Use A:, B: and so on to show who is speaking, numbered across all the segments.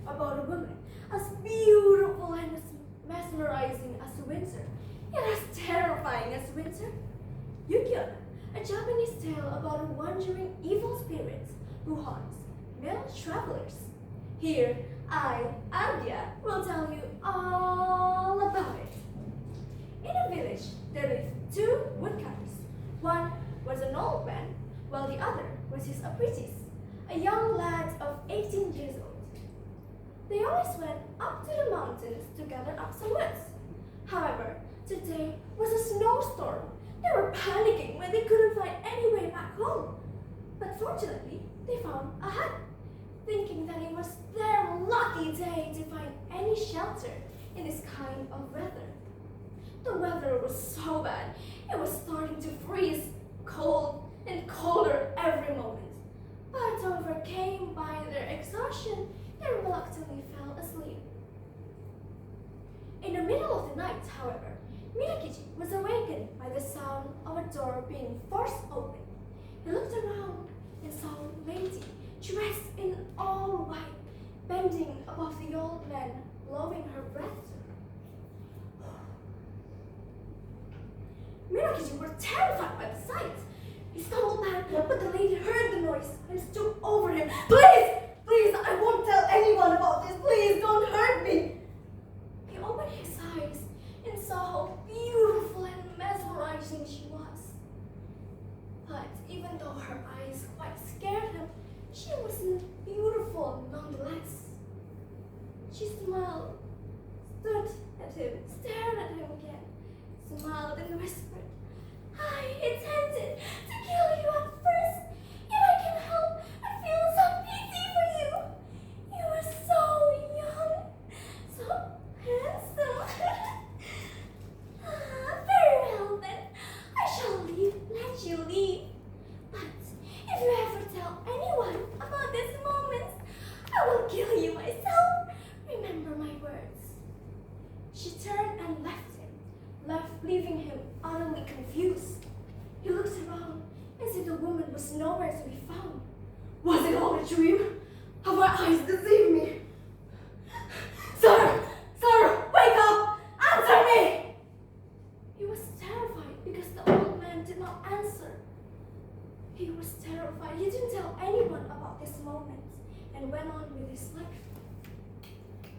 A: about a woman as beautiful and as mesmerizing as winter, yet as terrifying as winter. Yuki, a Japanese tale about a wandering evil spirit who haunts male travelers. Here, I, Ardhia, will tell you all about it. In a village, there lived two woodcutters. One was an old man, while the other was his apprentice, a young lad of 18 years old. They always went up to the mountains to gather up some woods. However, today was a snowstorm. They were panicking when they couldn't find any way back home. But fortunately, they found a hut, thinking that it was their lucky day to find any shelter in this kind of weather. The weather was so bad, it was starting to freeze, cold and colder every moment. But overcame by their exhaustion, they reluctantly fell asleep. In the middle of the night, however, Minakichi was awakened by the sound of a door being forced open. He looked around and saw a lady dressed in all white, bending above the old man, blowing her breath to her. Minakichi was terrified by the sight. He stumbled back, but the lady heard the noise and stood over him. Please, please, I won't tell anyone about this. Please, don't hurt me. He opened his eyes and saw how beautiful and mesmerizing she was. But even though her eyes quite scared him, she was beautiful nonetheless. She smiled, stood at him, stared at him again, smiled and whispered, I intended to kill you at first, yet I can help but feel some pity for you. You are so young, so handsome. Very well then, I shall let you leave. But if you ever tell anyone about this moment, I will kill you myself. Remember my words. She turned and leaving him utterly confused. He looked around and said the woman was nowhere to be found. Was it all a dream? Have my eyes deceived me? Sir! Sir! Wake up! Answer me! He was terrified because the old man did not answer. He was terrified. He didn't tell anyone about this moment and went on with his life.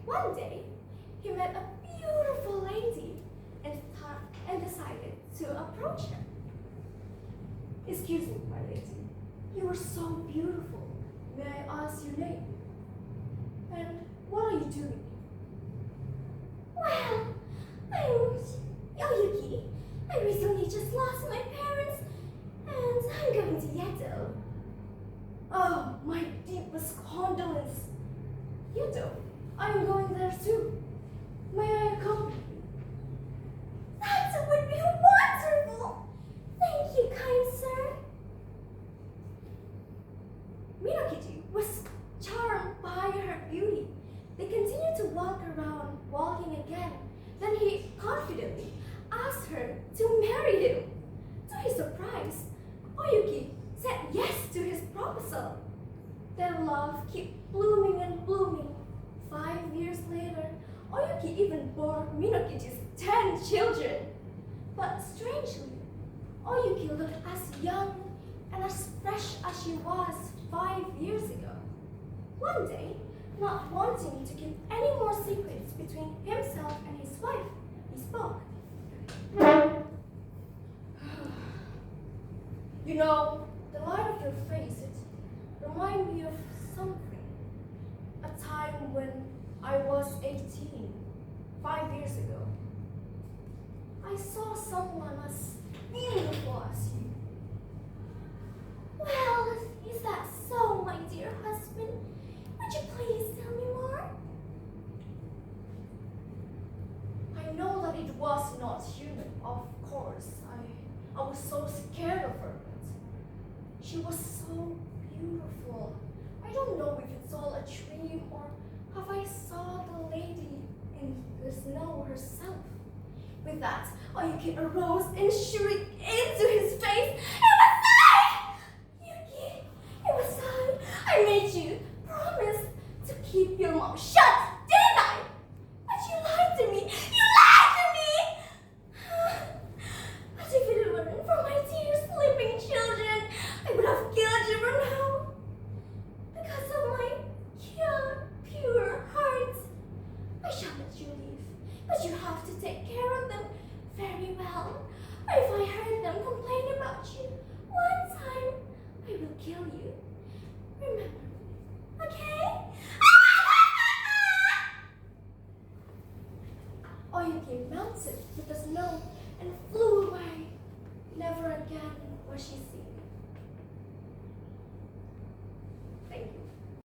A: One day, he met a beautiful lady and decided to approach her. Excuse me, my lady. You are so beautiful. May I ask your name? And what are you doing? Well, I'm Yuki. I recently just lost my parents, and I'm going to Yedo. Oh, my deepest condolence. Yedo, I'm going there too. May I accompany you? That would be wonderful! Thank you, kind sir. Minakichi was charmed by her beauty. They continued to walk around, walking again. Then he confidently asked her to marry him. To his surprise, Oyuki said yes to his proposal. Their love kept blooming and blooming. 5 years later, Oyuki even bore Minakichi's 10 children. But strangely, Oyuki looked as young and as fresh as she was 5 years ago. One day, not wanting to keep any more secrets between himself and his wife, he spoke. You know, the light of your face, it reminds me of something. A time when I was 18, 5 years ago. I saw someone as beautiful as you. Well, is that so, my dear husband? Would you please tell me more? I know that it was not human, of course. I was so scared of her, but she was so beautiful. I don't know if it's all a dream or have I saw the lady in the snow herself. With that, Oyuki arose and shrieked into his face. It was I! Yuki, it was I. I made you promise to keep your mouth shut, didn't I? But you lied to me! You lied to me! As if it weren't for my dear sleeping children, I would have killed you for now. Because of my pure heart, I shall let you leave, but you have to take care of them very well. Or if I heard them complain about you one time, I will kill you. Remember me, okay? Yuki melted with the snow and flew away. Never again was she seen.